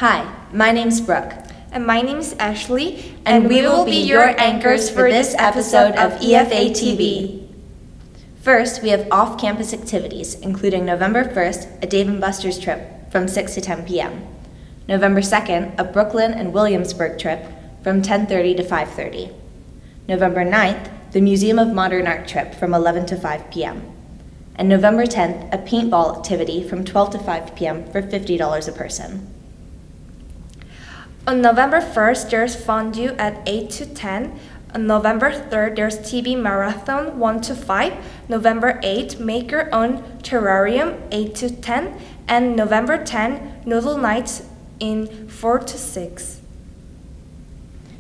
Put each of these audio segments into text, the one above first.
Hi, my name's Brooke. And my name is Ashley, and we will be your anchors for this episode of EFA TV. First, we have off-campus activities, including November 1st, a Dave & Buster's trip from 6 to 10 p.m. November 2nd, a Brooklyn and Williamsburg trip from 10:30 to 5:30. November 9th, the Museum of Modern Art trip from 11 to 5 p.m. And November 10th, a paintball activity from 12 to 5 p.m. for $50 a person. On November 1st, there's fondue at 8 to 10. On November 3rd, there's TB Marathon 1 to 5. November 8th, make your own terrarium 8 to 10. And November 10, noodle nights in 4 to 6.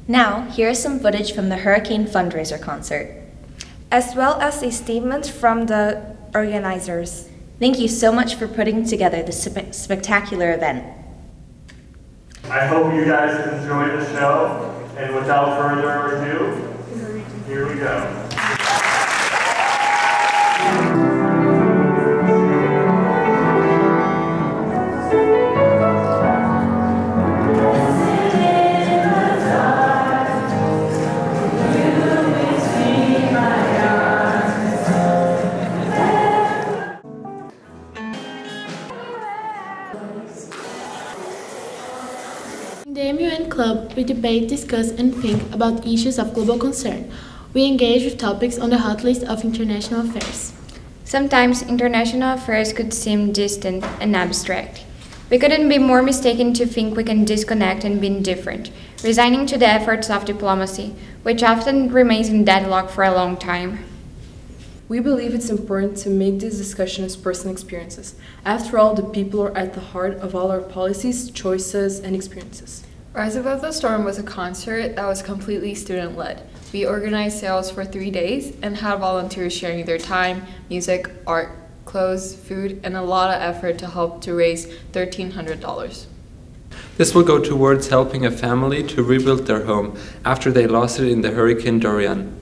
Now, here is some footage from the Hurricane fundraiser concert, as well as a statement from the organizers. Thank you so much for putting together this spectacular event. I hope you guys enjoy the show, and without further ado, here we go. In the MUN Club, we debate, discuss, and think about issues of global concern. We engage with topics on the hot list of international affairs. Sometimes international affairs could seem distant and abstract. We couldn't be more mistaken to think we can disconnect and be indifferent, resigning to the efforts of diplomacy, which often remains in deadlock for a long time. We believe it's important to make this discussion as personal experiences. After all, the people are at the heart of all our policies, choices, and experiences. Rise Above the Storm was a concert that was completely student-led. We organized sales for 3 days and had volunteers sharing their time, music, art, clothes, food, and a lot of effort to help to raise $1,300. This will go towards helping a family to rebuild their home after they lost it in the Hurricane Dorian.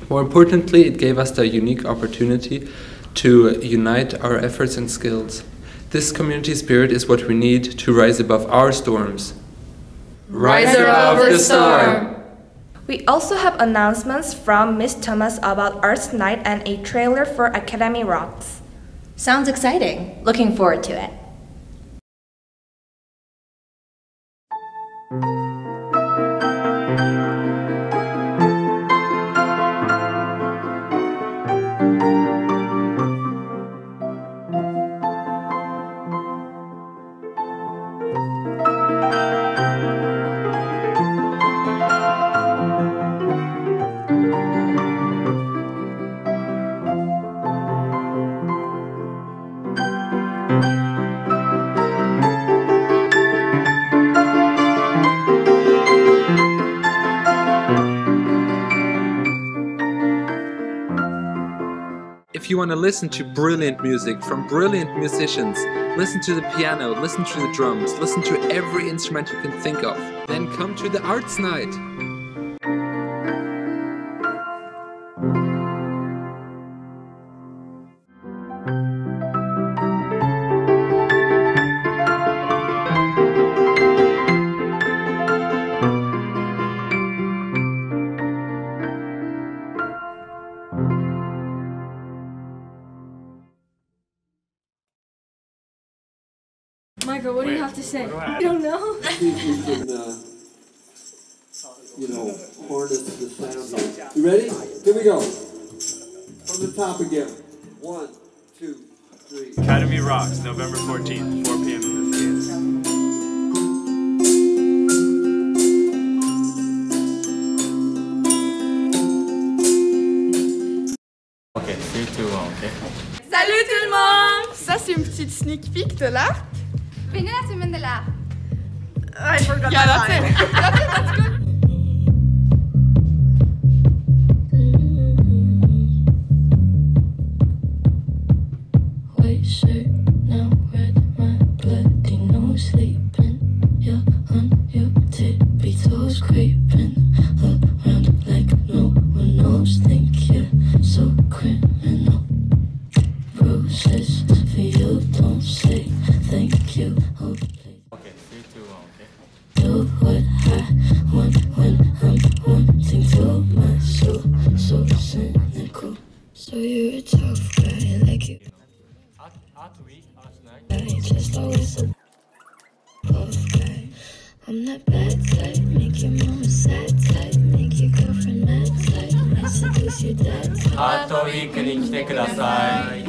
More importantly, it gave us the unique opportunity to unite our efforts and skills. This community spirit is what we need to rise above our storms. Rise above the storm! We also have announcements from Ms. Thomas about Arts Night and a trailer for Academy Rocks. Sounds exciting. Looking forward to it. If you want to listen to brilliant music from brilliant musicians, listen to the piano, listen to the drums, listen to every instrument you can think of, then come to the Arts Night. Michael, what do you have to say? I don't know. See if you can, harness the sound here. You ready? Here we go. From the top again. 1, 2, 3. Academy Rocks, November 14th, 4 p.m. in the theater. Ok, 3, 2, 1, ok. Salut tout le monde! Ça, c'est une petite sneak peek de l'art. Venez la semaine de l'art. I forgot that's it. That's good. White shirt, now red, my bloody nose sleeping. You're on your tippy toes, creeping around like no one knows. Think you're so criminal. Bruises for you, don't say thank you. Ok, 3, 2, 1. So you're a tough guy, like you. Art week, art night. Just always a tough guy. I'm that bad type, make your mama sad type, make your girlfriend mad type, might seduce your dad type. アートウィークに来てください。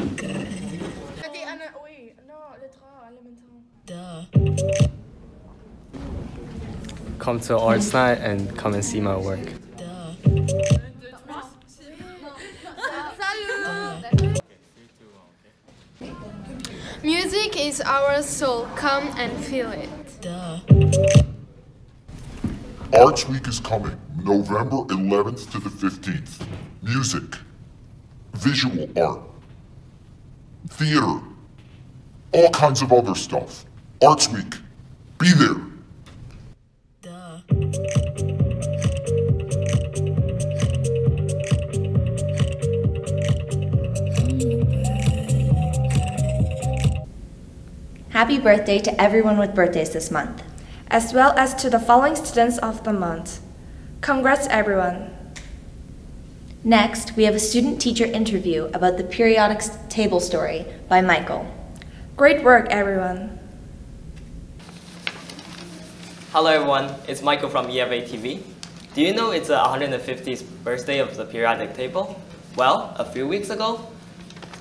Come to Arts Night and come and see my work. Music is our soul. Come and feel it. Arts Week is coming, November 11th to the 15th. Music, visual art, theater, all kinds of other stuff. Arts Week, be there. Happy birthday to everyone with birthdays this month, as well as to the following students of the month. Congrats, everyone. Next, we have a student-teacher interview about the periodic table story by Michael. Great work, everyone. Hello, everyone. It's Michael from EFA TV. Do you know it's the 150th birthday of the periodic table? Well, a few weeks ago,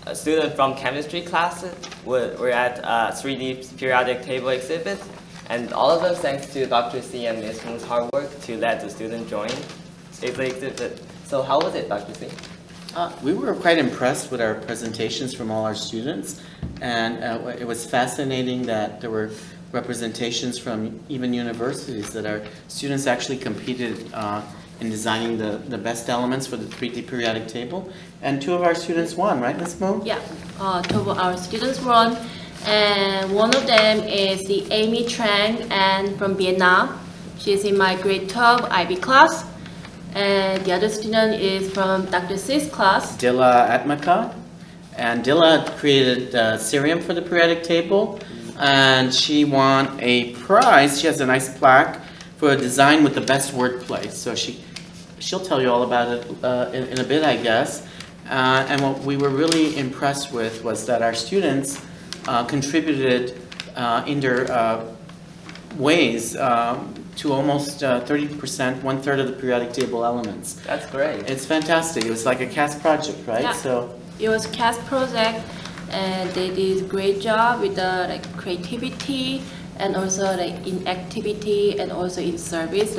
a student from chemistry class were at a 3D periodic table exhibit, and all of us thanks to Dr. C and Ms. Moon's hard work to let the student join the exhibit. So how was it, Dr. C? We were quite impressed with our presentations from all our students, and it was fascinating that there were representations from even universities, that our students actually competed in designing the best elements for the 3D periodic table. And 2 of our students won, right, Ms. Moon? Yeah, 2 of our students won. And one of them is the Amy Trang and from Vietnam. She's in my grade 12 IB class. And the other student is from Dr. C's class. Dilla Atmaka. And Dilla created Cerium for the periodic table. And she won a prize. She has a nice plaque for a design with the best wordplay. So she'll tell you all about it in a bit, I guess. And what we were really impressed with was that our students contributed in their ways to almost 30%, 1/3 of the periodic table elements. That's great. It's fantastic. It was like a CAST project, right? Yeah. So it was a CAST project, and they did a great job with the creativity and also in activity and also in service.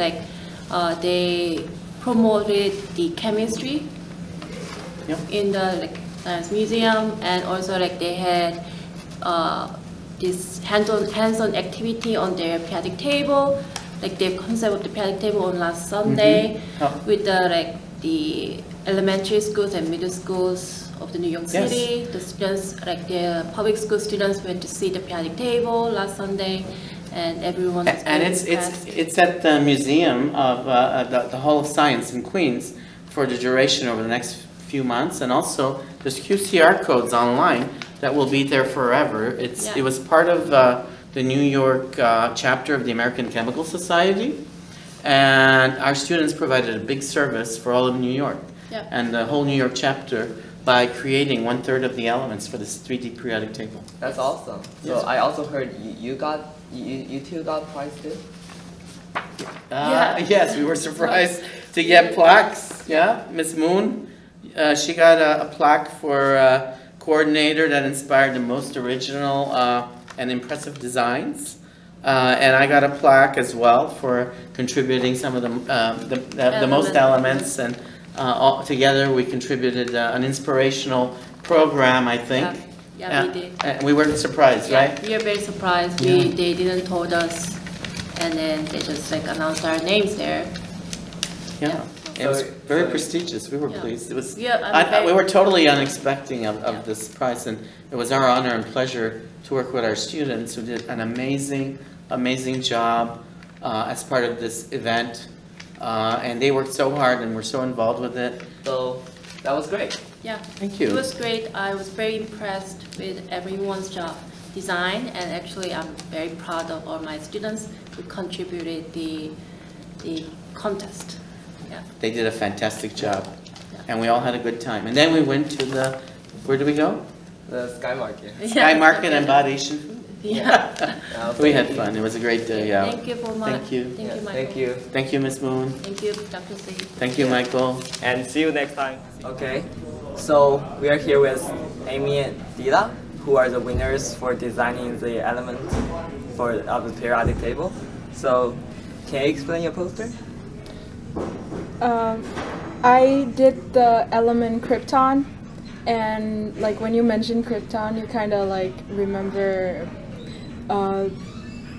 They promoted the chemistry in the science museum, and also they had this hands-on activity on their periodic table, the concept of the periodic table on last Sunday with the elementary schools and middle schools of the New York City. The students, the public school students, went to see the periodic table last Sunday, and everyone was and it's at the museum of the Hall of Science in Queens for the duration over the next few months, and also there's QCR codes online that will be there forever. It was part of the New York chapter of the American Chemical Society, and our students provided a big service for all of New York and the whole New York chapter by creating 1/3 of the elements for this 3D periodic table. That's awesome. So Yes. I also heard you two got prize too? Yes, we were surprised to get plaques. Yeah, Ms. Moon, she got a plaque for coordinator that inspired the most original and impressive designs. And I got a plaque as well for contributing some of the most elements, and all together we contributed an inspirational program, I think. Yeah, we did. And we were surprised, right? We are very surprised. They didn't told us, and then they just announced our names there. Yeah. It was very prestigious. We were pleased. It was. Yeah, we were totally unexpecting of this prize, and it was our honor and pleasure to work with our students who did an amazing job as part of this event, and they worked so hard and were so involved with it. So that was great. Yeah. Thank you. It was great. I was very impressed with everyone's job design, and actually I'm very proud of all my students who contributed the contest. Yeah. They did a fantastic job. Yeah. and we all had a good time. And then we went to the, where did we go? The Sky Market. Sky Market and bought Asian food. Yeah. We had fun. It was a great day. Yeah. Thank you for Thank you. Thank you, Michael. Thank you. Thank you, Miss Moon. Thank you, Dr. C. Thank you, Michael. And see you next time. Okay, so we are here with Amy and Dila, who are the winners for designing the element of the periodic table. So, can you explain your poster? I did the element Krypton, and like when you mention Krypton, you kind of like remember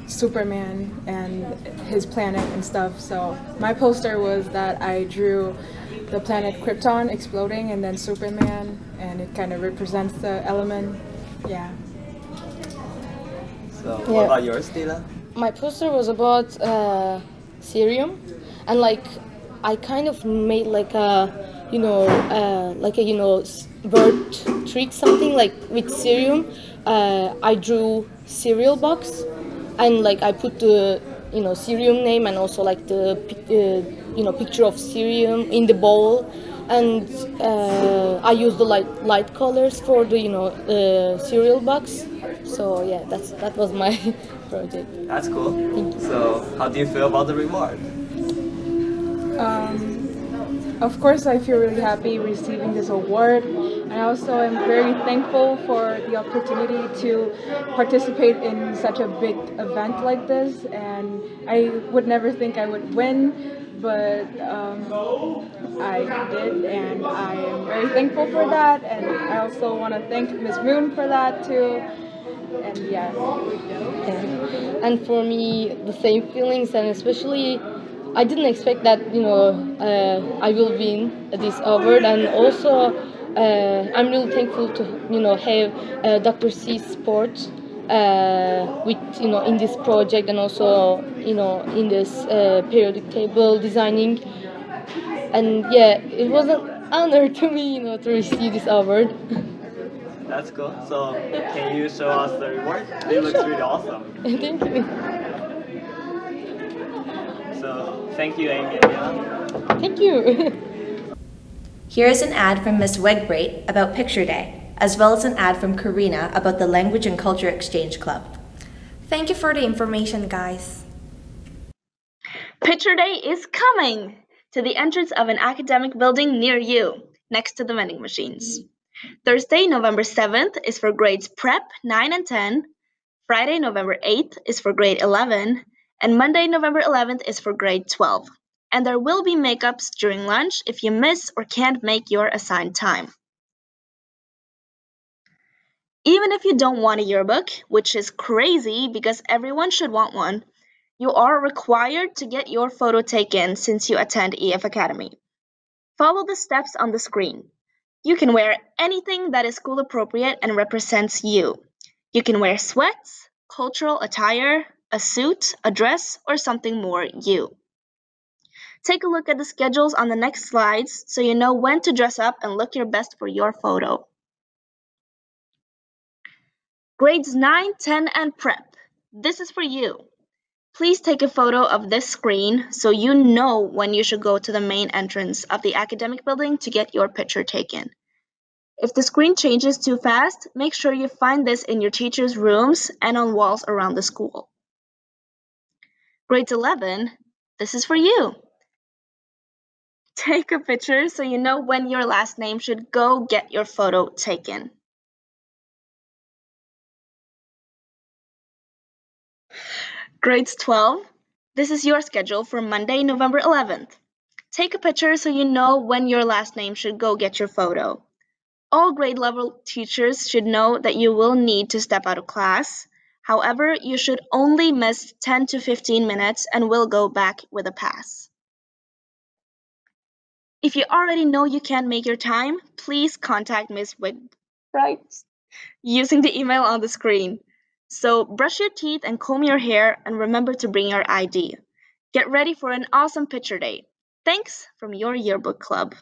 Superman and his planet and stuff. So my poster was that I drew the planet Krypton exploding and then Superman, and it kind of represents the element. Yeah. So what about yours, Dila? My poster was about cerium, and like I kind of made like a bird trick, something like with cerium. I drew cereal box, and like I put the cerium name and also like the picture of cerium in the bowl, and I used the light colors for the cereal box. So yeah, that was my project. That's cool. So how do you feel about the reward? Of course, I feel really happy receiving this award. I also am very thankful for the opportunity to participate in such a big event like this. And I would never think I would win, but I did, and I am very thankful for that. And I also want to thank Ms. Moon for that too. And yeah. And for me, the same feelings, and especially I didn't expect that I will win this award, and also I'm really thankful to have Dr. C's support with in this project, and also in this periodic table designing. And yeah, it was an honor to me to receive this award. That's cool. So can you show us the reward? It looks really awesome. Thank you. So thank you, Amy and Dila. Thank you. Here is an ad from Ms. Wegbrait about Picture Day, as well as an ad from Karina about the Language and Culture Exchange Club. Thank you for the information, guys. Picture Day is coming to the entrance of an academic building near you, next to the vending machines. Thursday, November 7th is for grades Prep 9 and 10, Friday, November 8th is for grade 11, and Monday, November 11th is for grade 12. And there will be makeups during lunch if you miss or can't make your assigned time. Even if you don't want a yearbook, which is crazy because everyone should want one, you are required to get your photo taken since you attend EF Academy. Follow the steps on the screen. You can wear anything that is school appropriate and represents you. You can wear sweats, cultural attire, a suit, a dress, or something more you. Take a look at the schedules on the next slides so you know when to dress up and look your best for your photo. Grades 9, 10, and Prep. This is for you. Please take a photo of this screen so you know when you should go to the main entrance of the academic building to get your picture taken. If the screen changes too fast, make sure you find this in your teachers' rooms and on walls around the school. Grades 11, this is for you. Take a picture so you know when your last name should go get your photo taken. Grades 12, this is your schedule for Monday, November 11th. Take a picture so you know when your last name should go get your photo. All grade level teachers should know that you will need to step out of class. However, you should only miss 10 to 15 minutes and will go back with a pass. If you already know you can't make your time, please contact Ms. Wegbrait using the email on the screen. So brush your teeth and comb your hair, and remember to bring your ID. Get ready for an awesome picture day. Thanks from your yearbook club.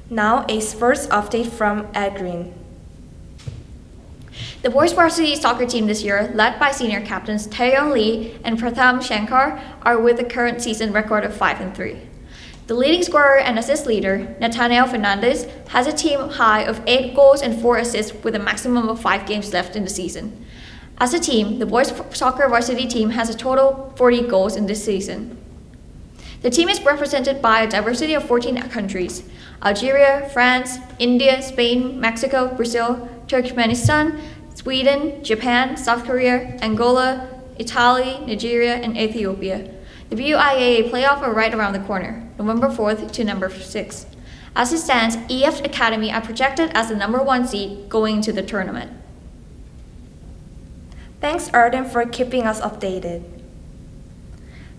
Now a sports update from Ed Green. The boys varsity soccer team this year, led by senior captains Taeyeon Lee and Pratham Shankar, are with a current season record of 5-3. The leading scorer and assist leader, Nathaniel Fernandez, has a team high of 8 goals and 4 assists with a maximum of 5 games left in the season. As a team, the boys soccer varsity team has a total 40 goals in this season. The team is represented by a diversity of 14 countries: Algeria, France, India, Spain, Mexico, Brazil, Turkmenistan, Sweden, Japan, South Korea, Angola, Italy, Nigeria, and Ethiopia. The BUIAA playoff are right around the corner, November 4th to November 6th. As it stands, EF Academy are projected as the number 1 seed going into the tournament. Thanks, Arden, for keeping us updated.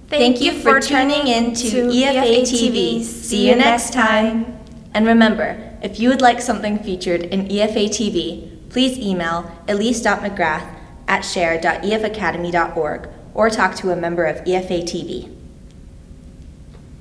Thank you for tuning in to EFA TV. See you next time. And remember, if you would like something featured in EFA TV, please email elise.mcgrath@share.efacademy.org or talk to a member of EFA TV.